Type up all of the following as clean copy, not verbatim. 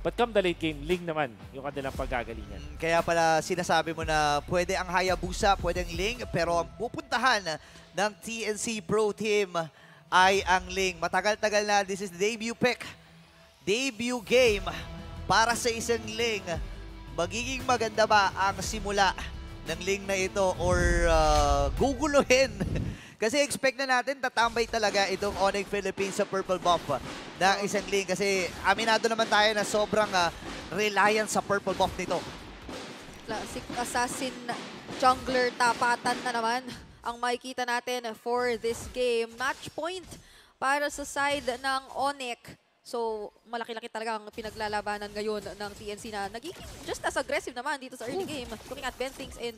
But come the late game, Ling naman yung kanilang paggagalingan. Kaya pala sinasabi mo na pwede ang Hayabusa, pwede ang Ling, pero ang pupuntahan ng TNC Pro Team ay ang Ling. Matagal-tagal na, this is the debut pick. Debut game para sa isang Ling. Magiging maganda ba ang simula ng Ling na ito or guguluhin? Kasi expect na natin tatambay talaga itong Onyx Philippines sa purple buff ng isang Ling. Kasi aminado naman tayo na sobrang reliant sa purple buff nito. Classic assassin jungler tapatan na naman ang makikita natin for this game. Match point para sa side ng Onyx. So, malaki-laki talaga ang pinaglalabanan ngayon ng TNC na nagiging just as aggressive naman dito sa early game. Looking at Bentings and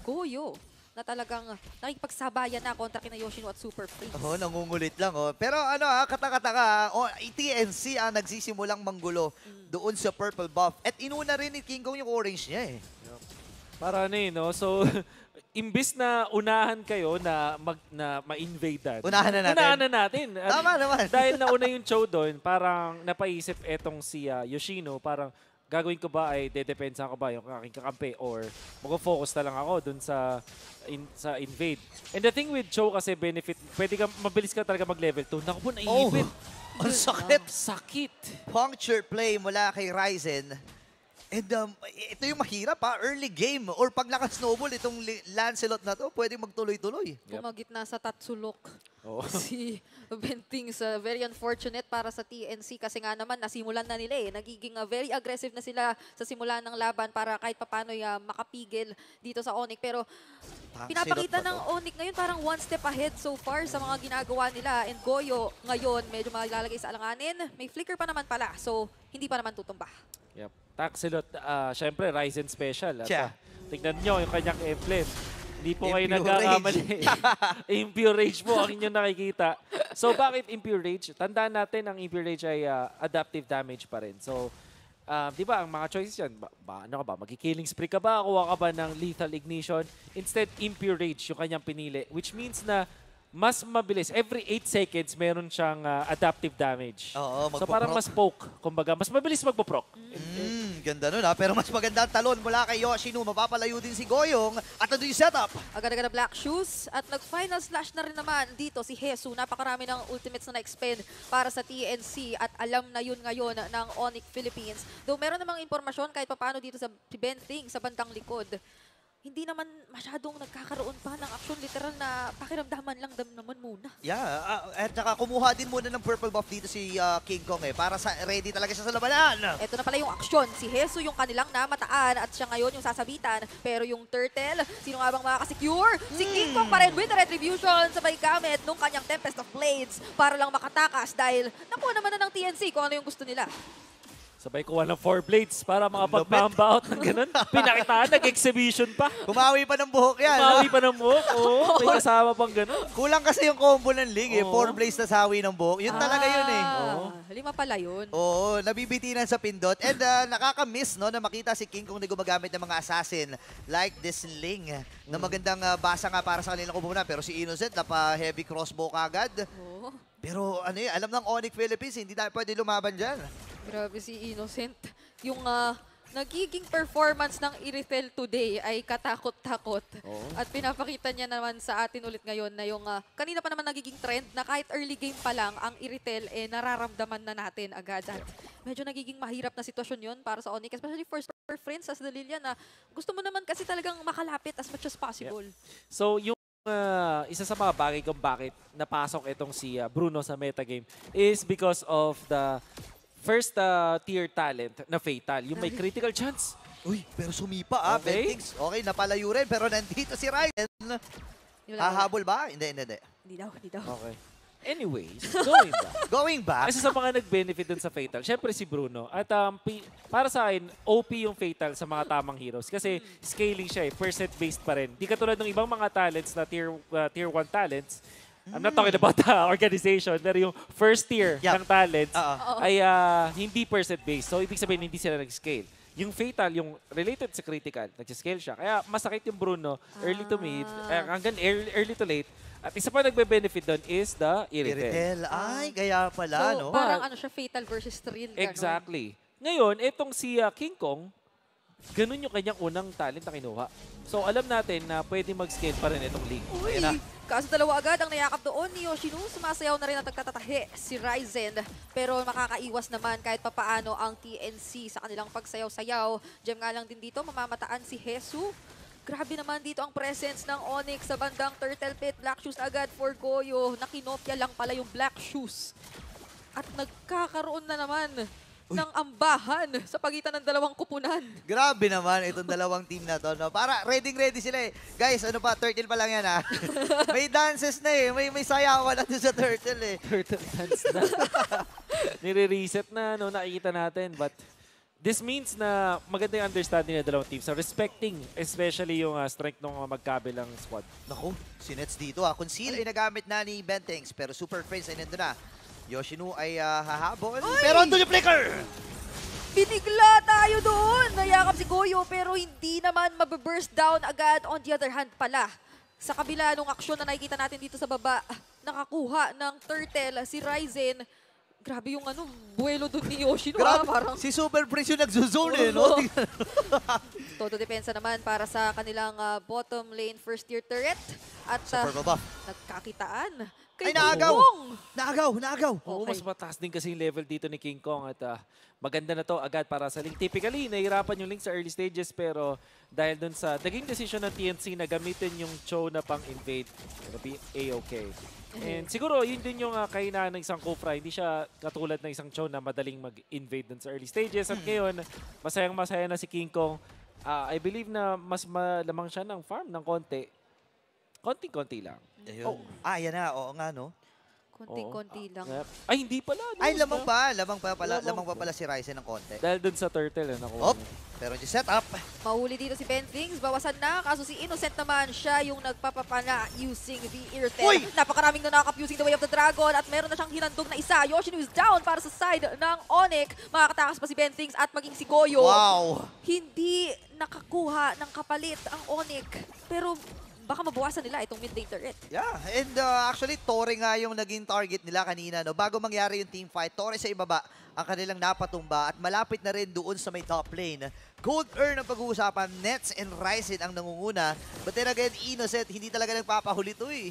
Goyo na talagang nakikipagsabayan na kontra kina Yoshino at Super Freeze. Oh, nangungulit lang. Oh. Pero ano kata-kata TNC ang nagsisimulang manggulo doon sa purple buff. At inuna rin ni King Kong yung orange niya eh. Para ano no? So, imbis na unahan kayo na ma-invade Unahan na natin. Unahan na natin. Tama naman. Dahil nauna yung Cho doon, parang napaisip etong si Yoshino, parang gagawin ko ba ay dedepensa ko ba yung aking kakampi or mag-focus na lang ako doon sa invade. And the thing with Cho kasi benefit, pwede ka, mabilis ka talaga mag-level 2. Naku po, naiipit. Ang sakit. Sakit. Puncture play mula kay Ryzen. And ito yung mahirap early game. Or pag naka-snowball itong Lancelot na to, pwede magtuloy-tuloy. Pumagit na sa Tatsulok. Oh. Si Bentings, very unfortunate para sa TNC kasi nga naman nasimulan na nila eh. Nagiging very aggressive na sila sa simula ng laban para kahit papano makapigil dito sa Onyx. Pero pinapakita ng Onyx ngayon parang one step ahead so far sa mga ginagawa nila. And Goyo ngayon medyo malalagay sa alanganin. May flicker pa naman pala. So hindi pa naman tutumba. Yep. Taxilot, syempre, Ryzen Special. At, tignan nyo yung kanyang emblem. Hindi po kayo Impure nagkakamali. Impure Rage po ang inyong nakikita. So, bakit Impure Rage? Tandaan natin, ang Impure Rage ay adaptive damage pa rin. So, di ba, ang mga choices yan, ano ka ba? Magki-killing spree ka ba? Kuha ka ba ng Lethal Ignition? Instead, Impure Rage yung kanyang pinili. Which means na mas mabilis. Every 8 seconds, meron siyang adaptive damage. Oo, so parang mas poke. Kumbaga, mas mabilis magpo-proc. Ganda nun Pero mas maganda ang talon mula kay Yoshino. Mapapalayo din si Goyong. At ito yung setup. Agad-agad na black shoes. At nag-final slash na rin naman dito si Jesus. Napakarami ng ultimates na na-expend para sa TNC. At alam na yun ngayon ng Onyx Philippines. Though meron namang impormasyon kahit paano dito sa Benting sa bandang likod. Hindi naman masyadong nagkakaroon pa ng action, literal na pakiramdaman lang naman muna. Yeah, at saka kumuha din muna ng purple buff dito si King Kong para sa ready talaga siya sa labanan. Ito na pala yung aksyon. Si Jesus yung kanilang namataan at siya ngayon yung sasabitan. Pero yung turtle, sino nga bang makakasecure? Si King Kong pa rin with the retribution sabay gamit nung kanyang Tempest of Blades para lang makatakas dahil nakuha naman na ng TNC kung ano yung gusto nila. Sabay kuha ng 4 blades para makapag-mamba out ng ganun. Pinakitaan, nag-exhibition pa. Kumawi pa ng buhok yan. Kumawi pa ng buhok. Oo, may kasama pang ganun. Kulang kasi yung combo ng Ling 4 blades na sawi ng buhok. Yun talaga yun eh. Lima pala yun. Oo, nabibitinan sa pindot. And nakaka-miss na makita si King kung gumagamit ng mga assassin like this Ling na magandang basa nga para sa kanilang kumuna. Pero si Innocent, napa-heavy crossbow kagad. Pero alam ng Onyx Philippines, hindi tayo pwede lumaban dyan. Grabe si Innocent. Yung nagiging performance ng Irithel today ay katakot-takot. At pinapakita niya naman sa atin ulit ngayon na yung kanina pa naman nagiging trend na kahit early game pa lang ang Irithel nararamdaman na natin agad. At medyo nagiging mahirap na sitwasyon yun para sa Onyx, especially for friends as the Lilian na gusto mo naman kasi talagang makalapit as much as possible. Yep. So yung isa sa mga bagay kung bakit napasok itong si Bruno sa metagame is because of the first tier talent na Fatal, yung may critical chance. Uy, pero sumipa Bentings. Okay, napalayo rin, pero nandito si Ryzen. Hahabol ba? Hindi. Hindi daw. Okay. Anyways, going back. Isa sa mga nag-benefit dun sa Fatal, syempre si Bruno. At para sa akin, OP yung Fatal sa mga tamang heroes. Kasi scaling siya percent-based pa rin. Di katulad ng ibang mga talents na tier 1 talents, I'm not talking about the organization, pero yung first tier ng talents ay hindi percent-based. So, ibig sabihin, hindi sila nag-scale. Yung Fatal, yung related sa critical, nag-scale siya. Kaya masakit yung Bruno, early to mid, hanggang early to late. At isa pa nagbe-benefit doon is the Irithel. Ay, kaya pala, so, parang siya, Fatal versus Thrill. Exactly. Ngayon, itong si King Kong, ganun yung kanyang unang talent na kinuha. So alam natin na pwede mag-scale pa rin itong league. Uy, Ayan na. kaso dalawa agad ang nayakap doon ni Yoshino. Sumasayaw na rin at nagtatatahe si Ryzen. Pero makakaiwas naman kahit papaano ang TNC sa kanilang pagsayaw-sayaw. Gem nga lang din dito, mamamataan si Hesu. Grabe naman dito ang presence ng Onyx sa bandang Turtle Pit. Black Shoes agad for Goyo. Nakinopya lang pala yung Black Shoes. At nagkakaroon na naman ng ambahan sa pagitan ng dalawang kupunan. Grabe naman itong dalawang team na to. No? Para ready sila eh. Guys, ano pa, turtle pa lang yan ha. May dances na eh. May sayawan na doon sa turtle eh. Turtle dance na. Nire-reset na, no, nakikita natin. But this means na maganda yung understanding ng dalawang teams. So respecting, especially yung strength ng magkabilang squad. Naku, si Nets dito ha. Conceal ay nagamit na ni Bentengs, pero Super Friends ay nandun na. Yoshino ay hahabol. Pero andun yung flicker! Binigla tayo doon! Nayakap si Goyo pero hindi naman mababurst down agad. On the other hand pala, sa kabila nung aksyon na nakikita natin dito sa baba, nakakuha ng turtle si Ryzen. Grabe yung buwelo doon ni Yoshino. Grabe, Parang si Super Friends yung nagzuzone eh, no? todo depensa naman para sa kanilang bottom lane first tier turret. At Super buff. nagkakitaan. Ay, Kay naagaw! Kong. Naagaw! Oo, Okay. mas mataas din kasi yung level dito ni King Kong at maganda na to agad para sa Link. Typically, nahihirapan yung Link sa early stages pero dahil dun sa naging decision ng TNC na gamitin yung Cho na pang-invade, it'll be A-okay. And siguro, yun din yung kahinaan ng isang Kofra. Hindi siya katulad ng isang Cho na madaling mag-invade dun sa early stages. At ngayon, masayang-masaya na si King Kong. I believe na mas malamang siya ng farm ng konti. Konting-konti lang. Ayun. Yan na. Oo nga, no? Konti-konti lang. Yep. Ay, hindi pala. Ay, Lose lamang na. pa. Lamang Lamang pa pala si Ryzen ng konti. Dahil dun sa turtle, nakuha Op! niya. Pero yung setup. Mahuli dito si Bentlings, bawasan na. Kaso si Innocent naman, siya yung nagpapapala using the Earthel. Uy! Napakaraming nanakap using the Way of the Dragon at meron na siyang hinandog na isa. Yoshino is down para sa side ng Onyx. Makakatakas pa si Bentlings at maging si Goyo. Wow! Hindi nakakuha ng kapalit ang Onyx. Pero baka mabawasan nila itong mid-lane turret. Yeah, and actually, Torre nga yung naging target nila kanina. No? Bago mangyari yung team fight, Torre sa ibaba ang kanilang napatumba at malapit na rin doon sa may top lane. Gold Earn ang pag-uusapan, Nets and Ryzen ang nangunguna. But then again, Innocent, hindi talaga nagpapahuli to eh.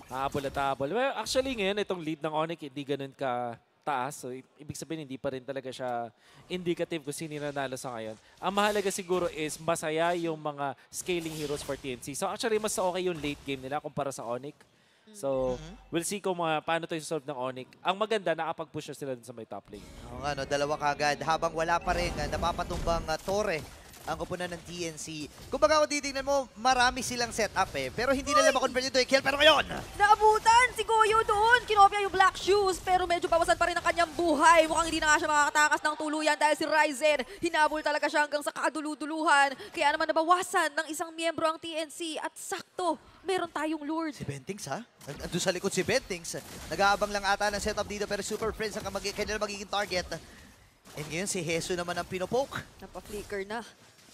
Habol at habol. Well, actually ngayon, itong lead ng Onyx hindi ganun ka taas. So, ibig sabihin, hindi pa rin talaga siya indicative kung sino nanalo sa ngayon. Ang mahalaga siguro is masaya yung mga scaling heroes for TNC. So, actually, mas okay yung late game nila kumpara sa Onyx. So, we'll see kung paano ito isolve ng Onyx. Ang maganda, nakapag-push na sila dun sa may top lane. Oo nga, no, dalawa kagad. Habang wala pa rin napapatumbang Torre ang kupunan ng TNC. Kung baga kung titignan mo, marami silang setup eh. Pero hindi nila ma-convert ito eh. Kill, pero ngayon! Naabutan si Goyo doon. Kinopya yung Black Shoes pero medyo bawasan pa rin ang kanyang buhay. Mukhang hindi na nga siya makakatakas ng tuluyan dahil si Ryzen hinabol talaga siya hanggang sa kaduluduluhan. Kaya naman nabawasan ng isang miyembro ang TNC at sakto, meron tayong Lord. Si Bentings ha? Andun sa likod si Bentings. Nag-aabang lang ata ng setup dito pero Super Friends ang kanilang magiging target. And ngayon si Hesu naman ang pinopoke. Napa-flicker na.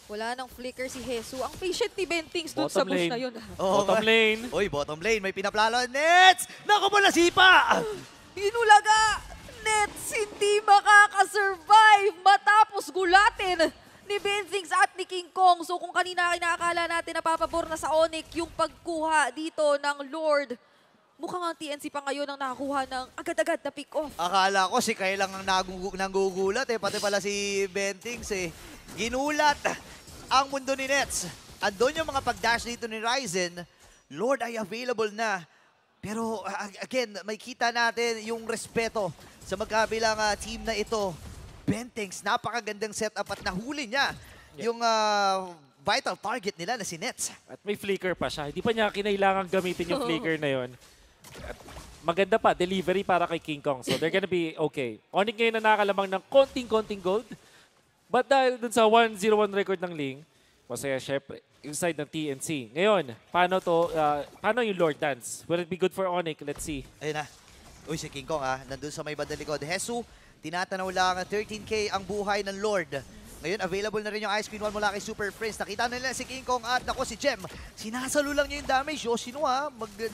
Wala nang flicker si Hesu. Ang patient ni Bentings doon sa Bottom bush lane. na yun. Oo Bottom nga. lane. Uy, bottom lane. May pinaplalo. Nets! Naku mo na sipa! Inulaga! Nets hindi makakasurvive matapos gulatin ni Bentings at ni King Kong. So kung kanina kinakala natin napapabor na sa Onyx yung pagkuha dito ng Lord, mukhang ang TNC pa ngayon ang nakakuha ng agad-agad na pick-off. Akala ko si Kyle lang ang nanggugulat eh. Pati pala si Bentings eh. Ginulat ang mundo ni Nets. Andun yung mga pag-dash dito ni Ryzen. Lord ay available na. Pero again, may kita natin yung respeto sa magkabilang team na ito. Bentings, napakagandang setup at nahuli niya yung vital target nila na si Nets. At may flicker pa siya. Hindi pa niya kinailangan gamitin yung flicker na yun. At maganda pa, delivery para kay King Kong. So they're gonna be okay. Onyx ngayon na nakalamang ng konting-konting gold. But dahil dun sa 1-0-1 record ng Ling, masaya syempre yung side ng TNC. Ngayon, paano yung Lord Dance? Will it be good for Onyx? Let's see. Ayun na. Uy, si King Kong nandun sa may bandang likod. Hesu, tinatanaw lang 13K ang buhay ng Lord. Ngayon, available na rin yung Ice Queen 1 mula kay Super Prince. Nakita na nila si King Kong at ako si Jem. Sinasalo lang niya yung damage. Yoshino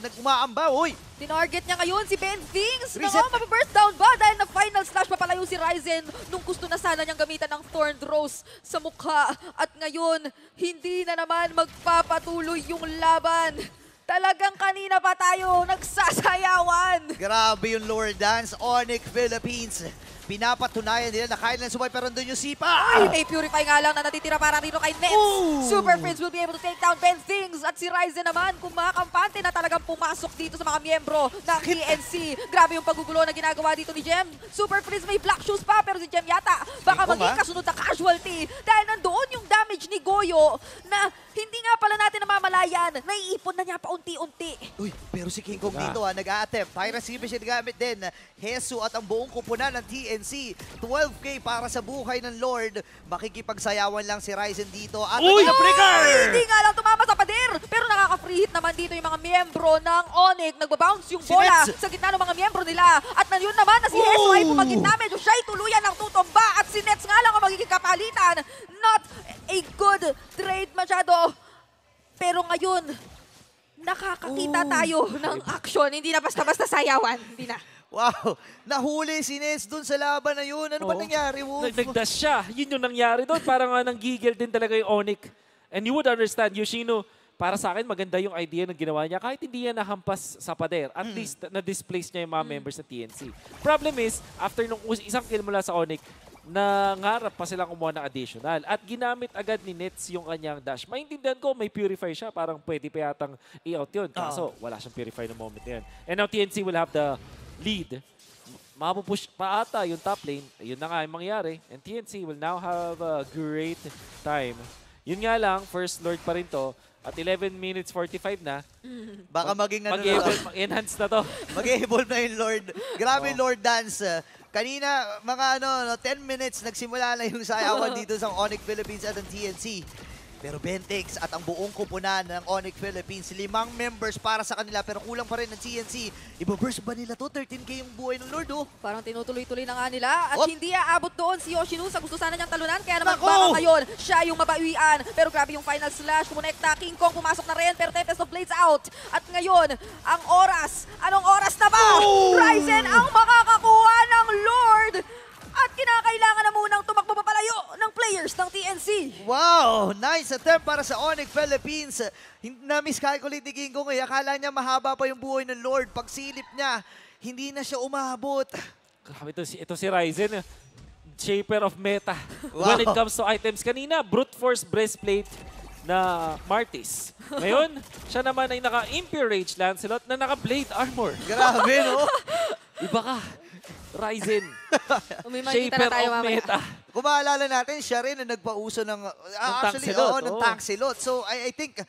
nag-umaamba. Uy! Tinarget niya ngayon si Ben Things. Reset. Nako, mapaburst down ba? Dahil na final slash papalayo si Ryzen nung gusto na sana niyang gamitan ng Thorned Rose sa mukha. At ngayon, hindi na naman magpapatuloy yung laban. Talagang kanina pa tayo nagsasayawan. Grabe yung lure dance. Onyx Philippines. Pinapatunayan nila na kaya lang sumay pero doon yung sipa. Ay, may purify nga lang na natitira para dito kay Nets. Ooh! Super Prince will be able to take down Ben Things. At si Ryzen naman, kung makakampante na talagang pumasok dito sa mga miyembro ng TNC. Grabe yung paggugulo na ginagawa dito ni Jem. Super Prince may black shoes pa, pero si Jem yata baka maging kasunod na casualty. Dahil nandoon yung damage ni Goyo na hindi nga pala natin namamalayan. Naiipon na niya paunti-unti. Uy, pero si King Kong dito nag-a-attempt. Tyra Sibis yung nagamit din. Hesu at ang buong kupunan ng TNC. 12K para sa buhay ng Lord. Makikipagsayawan lang si Ryzen dito. At Uy! Hindi nga lang tumama sa pader. Pero nakaka-free hit naman dito yung mga miyembro ng Onyx. Nagbabounce yung Si bola Nets. sa gitna ng mga miyembro nila. At nandiyon naman na si Hesu ay pumagitna. Medyo siya'y tuluyan ng tutumba. At si Nets nga lang ang magiging kapalitan. Not a good trade masyado. Pero ngayon, nakakakita tayo ng action. Hindi na basta-basta sayawan. Hindi na. Wow! Nahuli si Nets dun sa laban na yun. Ano ba Oo. nangyari, Wolf? Nagdash siya. Yun yung nangyari doon. Parang nanggigil din talaga yung Onyx. And you would understand, Yoshino, para sa akin, maganda yung idea na ginawa niya. Kahit hindi niya nahampas sa pader, at least na-displace niya yung mga members ng TNC. Problem is, after nung isang kill mula sa Onyx, nangarap pa silang kumuha ng additional. At ginamit agad ni Nets yung kanyang dash. Maintindihan ko, may purify siya. Parang pwede pa yatang i-out yun. Kaso, wala siyang purify ng moment na yun. And now TNC will have the lead. Mapupush pa ata yung top lane. Yun na nga yung mangyari. And TNC will now have a great time. Yun nga lang, first Lord pa rin to. At 11 minutes 45 na. Baka maging ano Mag-enhance na to. mag-evolve na yung Lord. Grabe Lord dance. Kanina, mga 10 minutes nagsimula na yung sayawan dito sa Onyx Philippines at ang TNC. Pero Bentex at ang buong kupunan ng Onyx Philippines, 5 members para sa kanila pero kulang pa rin ng TNC. Iba-burst ba nila to? 13K yung buhay ng Lord, oh. Parang tinutuloy-tuloy na nga nila at Op! hindi aabot doon si Yoshino sa gusto sana niyang talunan. Kaya naman Nako! baka ngayon siya yung mabawian. Pero grabe yung final slash. Kumonekta, King Kong pumasok na rin pero Tempest of Blades out. At ngayon, ang oras. Anong oras na ba? Oh! Ryzen ang makakakuha ng Lord. At kinakailangan na munang tumakbo papalayo ng players ng TNC. Wow! Nice attempt para sa Onyx Philippines. Na-miscalculate ni King Kong. Akala niya mahaba pa yung buhay ng Lord. Pag silip niya, hindi na siya umabot. Grabe, ito si Ryzen. Shaper of meta. Wow. When it comes to items. Kanina, brute force breastplate na Martis. Ngayon, siya naman ay naka-Impure Rage Lancelot na naka-Blade Armor. Grabe, no? Iba ka. Ryzen. Umimagita Shaper na tayo of mamaya. meta. Kung maalala natin, siya rin ang nagpauso ng Tanksilot, ng oo. Tanksilot. So I think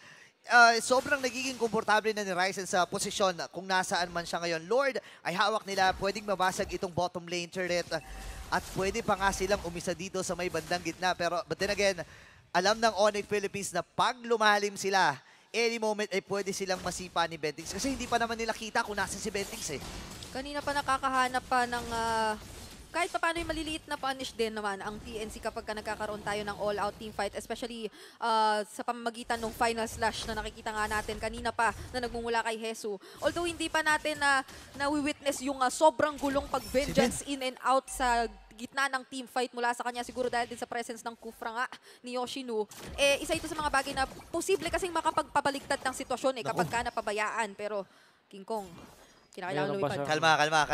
sobrang nagiging komportable na ni Ryzen sa posisyon kung nasaan man siya ngayon. Lord ay hawak nila, pwedeng mabasag itong bottom lane turret at pwede pa nga silang umisa dito sa may bandang gitna. Pero but then again, alam ng Onyx Philippines na pag lumalim sila, any moment ay pwede silang masipa ni Bentix. Kasi hindi pa naman nila kita kung nasa si Bentix eh. Kanina pa nakakahanap pa ng kahit pa paano yung maliliit na punish din naman ang TNC kapag ka nagkakaroon tayo ng all-out team fight, especially sa pamamagitan ng final slash na nakikita nga natin kanina pa na nagmumula kay Hesu. Although hindi pa natin na-witness yung sobrang gulong pag-vengeance in and out sa gitna ng team fight mula sa kanya, siguro dahil din sa presence ng Kufra nga ni Yoshino, isa ito sa mga bagay na posible kasing makapagpabaligtad ng sitwasyon kapag ka napabayaan. Pero King Kong, kinakailangan Meron pa lumipad.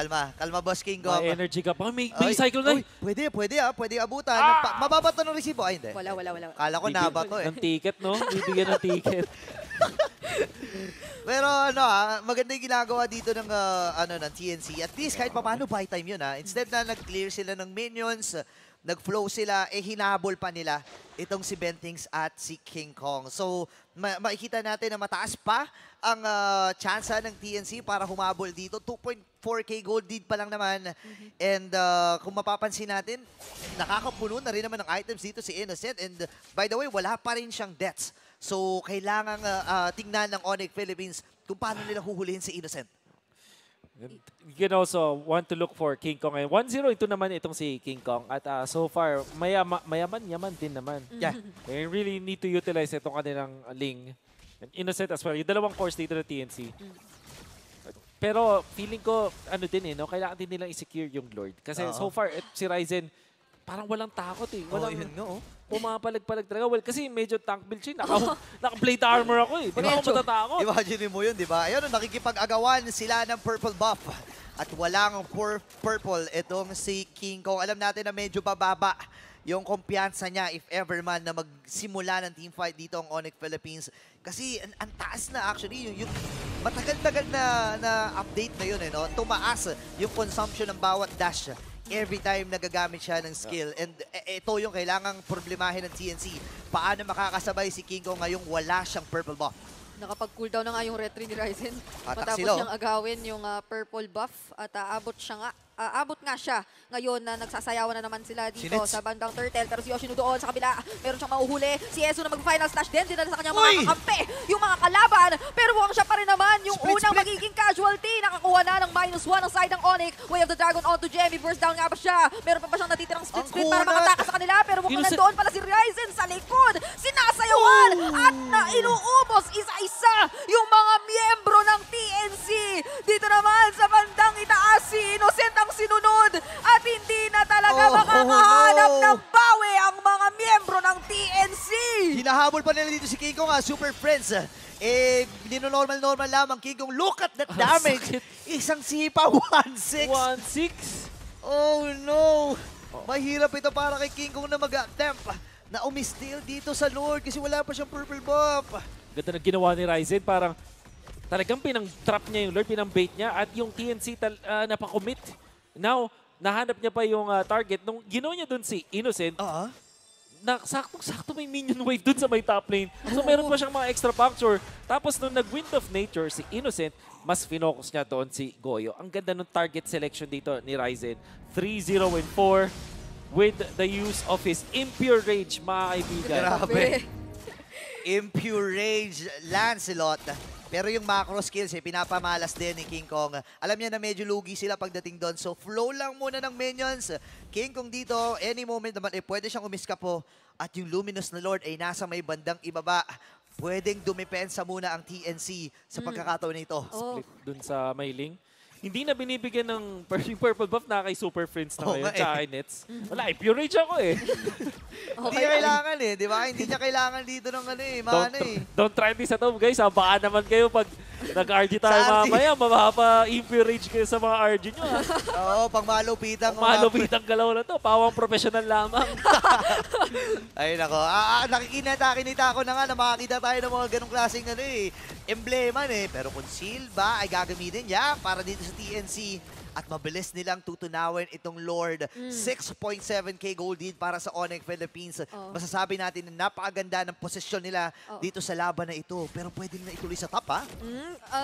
siya. Kalma, Boss King Kong. May energy ka pa. May Ay, cycle na. uy, pwede abutan. Mababato ng resibo. Ay, hindi. Wala. Kala ko nabato eh. Ng ticket, no? Bibigyan ng ticket. Pero maganda yung ginagawa dito ng ng TNC. At least kahit paano buy time yun Instead na nag-clear sila ng minions, nag-flow sila, hinabol pa nila itong si Bentings at si King Kong. So makikita natin na mataas pa ang tsansa ng TNC para humabol dito. 2.4k gold lead pa lang naman. And kung mapapansin natin, nakakapuno na rin naman ng items dito si Innocent. And by the way, wala pa rin siyang deaths. So, kailangan tingnan ng Onyx Philippines kung paano nila huhulihin si Innocent. You can also want to look for King Kong. 1-0 ito naman itong si King Kong. At so far, yaman din naman. Yeah. They really need to utilize itong kanilang Ling. And Innocent as well. Yung dalawang course dito ng TNC. Pero feeling ko, ano din no? Kailangan din nilang i-secure yung Lord. Kasi so far, si Ryzen, parang walang takot Oh, yun nga, oh. Pumapalag-palag talaga. Well, kasi medyo tank build siya. Naka-plate armor ako eh. Ba't ako matatakot? Imagine mo yun, di ba? Ayun, nakikipag-agawan sila ng purple buff. At walang purple itong si King Kong. Alam natin na medyo bababa yung kumpiyansa niya if ever man na magsimula ng teamfight dito ang Onyx Philippines. Kasi ang taas na actually, yung matagal-tagal na update na yun. No? Tumaas yung consumption ng bawat dash every time nagagamit siya ng skill. And ito yung kailangang problemahin ng TNC. Paano makakasabay si King Kong ngayong wala siyang purple buff? Nakapag-cooldown na nga yung retry ni Ryzen. Atak Matapos sila, siyang agawin yung purple buff at aabot nga siya. Ngayon na nagsasayawan na naman sila dito Sinits. sa bandang turtle. Pero si Yoshino doon sa kabila, meron siyang mauhuli. Si Ezo na mag-final slash din. Dinala sa kanyang mga kakampi, yung mga kalaban. Pero mukhang siya pa rin naman yung unang magiging casualty. Nakakuha na ng -1 ang side ng Onyx. Way of the Dragon onto Jemmy. First down nga ba siya? Meron pa ba siyang natitirang split para makatakas sa kanila? Pero mukhang nandoon pala si Ryzen sa likod. Sinasayawan at inuubos isa-isa yung mga miyembro ng TNC. Dito naman sa bandang itaas si Innocent ang sinunod at hindi na talaga makakahanap ng bawi ang mga miyembro ng TNC. Hinahabol pa nila dito si King Kong, Super Friends. Normal lamang King Kong. Look at that damage. Isang sipa, 1-6. 1-6. Oh no. Mahirap ito para kay King Kong na mag-attempt na umistil dito sa Lord kasi wala pa siyang purple buff. Ganda na ginawa ni Ryzen. Parang talagang pinang-trap niya yung Lord, pinang-bait niya. At yung TNC napakommit. Now, nahanap niya pa yung target. Nung ginawa niya dun si Innocent, na saktong-sakto may minion wave dun sa may top lane. So meron pa siyang mga extra puncture. Tapos nung nag-Wind of Nature, si Innocent, mas finocus niya doon si Goyo. Ang ganda ng target selection dito ni Ryzen. 3-0 and 4 with the use of his Impure Rage, mga kaibigan. Grabe. Impure Rage, Lancelot. Pero yung macro skills, pinapamalas din ni King Kong. Alam niya na medyo lugi sila pagdating doon. So flow lang muna ng minions. King Kong dito, any moment naman, pwede siyang umiskapo. At yung Luminous na Lord ay nasa may bandang ibaba. Pwedeng dumipensa muna ang TNC sa pagkakataon nito. Split dun sa Mailing. Hindi na binibigyan ng purple buff na kay Super Friends na ngayon, tsaka kay Nets. Wala, Pure Rage ako eh. Hindi niya kailangan eh, di ba? Hindi niya kailangan dito ng mana eh. Don't try this at home, guys. Baka naman kayo pag nag-RG tayo mamaya, mapapa-Impure Rage kayo sa mga RG nyo. Oo, pang malupitang. Malupitang galaw na to. Pawang professional lamang. Ay nako, nakikinita ako na nga na makakita tayo ng mga ganong klaseng emblema Pero kung Silva ay gagamitin niya para dito sa TNC at mabilis nilang tutunawin itong Lord. 6.7k gold lead para sa Onyx Philippines. Masasabi natin na napakaganda ng posisyon nila dito sa laban na ito. Pero pwede na ituloy sa top, ha?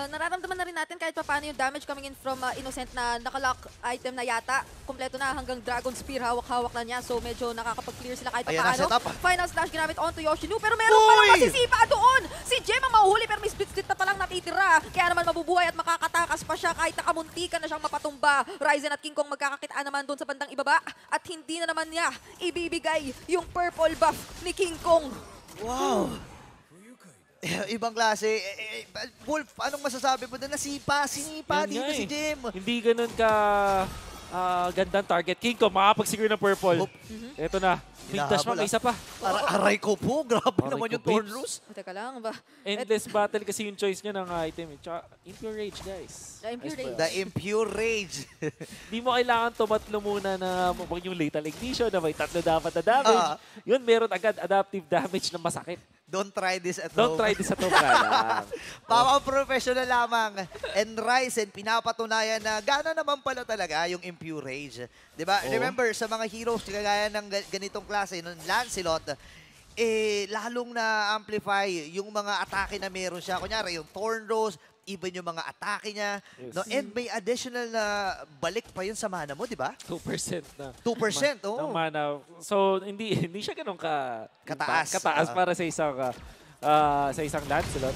Nararamdaman na rin natin kahit paano yung damage coming in from Innocent na nakalock item na yata. Kompleto na hanggang Dragon Spear, hawak-hawak na niya. So medyo nakakapag-clear sila kahit paano. Final slash ginamit onto Yoshino. Pero meron palang masisipa doon. Si Jem ang mahuhuli pero may split na palang natitira. Kaya naman mabubuhay at makakatakas pa siya kahit nakamuntikan na siyang mapatumba. Ryzen at King Kong magkakakitaan naman doon sa bandang ibaba at hindi na naman niya ibibigay yung purple buff ni King Kong. Wow! Ibang klase. Wolf, anong masasabi mo doon? Sinipa dito si Jem. Hindi ganun ka gandang target. King Kong, makapag-secure ng purple. Ito na. May dash pa, may isa pa. Aray ko po. Grabe naman yung Torn Rose. Teka lang ba? Endless battle kasi yung choice niya ng item. Tsaka Impure Rage, guys. The Impure Rage. Di mo kailangan tumatlo muna na wag yung lethal ignition na may tatlo dapat na damage. Yun, meron agad adaptive damage na masakit. Don't try this at Don't home. try this at home lang. Professional lamang. And Ryzen, pinapatunayan na gana naman pala talaga yung Impure Rage. Diba? Remember, sa mga heroes kagaya ng ganitong klase, ng Lancelot, lalong na-amplify yung mga atake na meron siya. Kunyari, yung Torn Rose, even yung mga atake niya. Yes. No? And may additional na balik pa yun sa mana mo, di ba? 2% na. 2%, ng mana. So, hindi siya ganun kataas para sa isang Lancelot.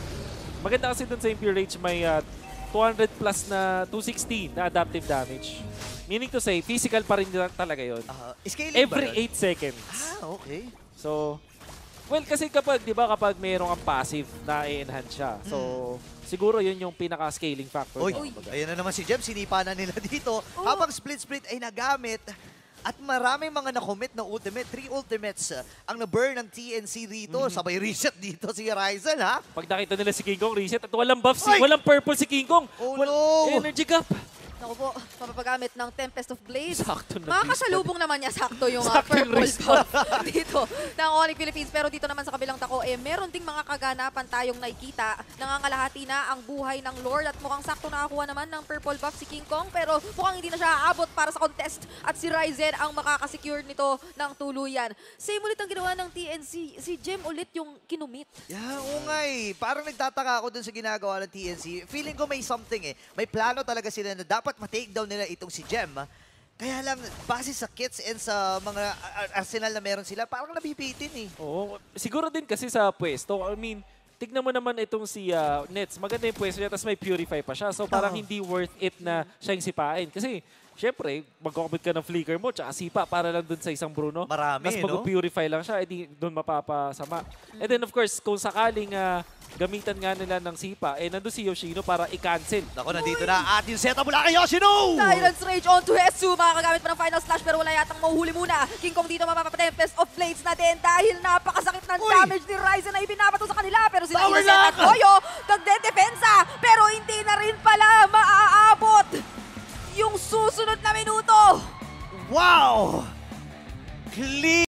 Maganda kasi dun sa Impure Rage may 200 plus na 260 na adaptive damage. Meaning to say, physical pa rin talaga yun. Scaling Every ba yun? 8 seconds. Okay. So, well, kasi kapag, di ba, kapag mayroong kang passive na i-enhance siya. So, siguro yun yung pinaka-scaling factor. Uy, niya. ayan na naman si Jem, sinipa na nila dito. Habang split-split ay nagamit. At maraming mga na-commit na ultimate. 3 ultimates ang na-burn ng TNC rito. Sabay reset dito si Ryzen, ha? Pag nakita nila si King Kong reset at walang buff, Ay! walang purple si King Kong. Oh, no! Energy gap. Naku po, mapapagamit ng Tempest of Blades. Sakto na Makakasalubong naman niya, sakto yung Sakto yung purple respawn. buff dito ng Onyx Philippines. Pero dito naman sa kabilang tako, meron ding mga kaganapan tayong nakikita. Nangangalahati na ang buhay ng Lord at mukhang sakto nakakuha naman ng purple buff si King Kong. Pero mukhang hindi na siya aabot para sa contest at si Ryzen ang makakasecure nito ng tuluyan. Same ulit ang ginawa ng TNC. Si Jem ulit yung kinumit. Yeah, oo nga eh. Parang nagtataka ako dun sa ginagawa ng TNC. Feeling ko may something eh. May plano talaga sila na dapat ma-takedown nila itong si Jem. Kaya lang, base sa kits and sa mga arsenal na meron sila, parang nabibitin eh. Oo, siguro din kasi sa pwesto. I mean, tignan mo naman itong si Nets. Maganda yung pwesto niya, tapos may purify pa siya. So parang hindi worth it na siya yung sipain. Kasi, syempre, magkakabit ka ng flicker mo, tsaka sipa para lang dun sa isang Bruno. Marami, Tapos no? mag-purify lang siya, edi dun mapapasama. And then, of course, kung sakaling gamitan nga nila ng sipa, nandun si Yoshino para i-cancel. Naku, nandito na ating seta mula kay Yoshino! Tyrant's Rage on to Hesu. Makakagamit pa ng final slash pero wala yatang mahuhuli muna. King Kong dito mapapatempest of blades na din dahil napakasakit ng damage ni Ryzen na ibinabato sa kanila. Pero sila Power Innocent lock! at Toyo nagde-depensa pero hindi na rin pala maaabot yung susunod na minuto. Wow! Clean!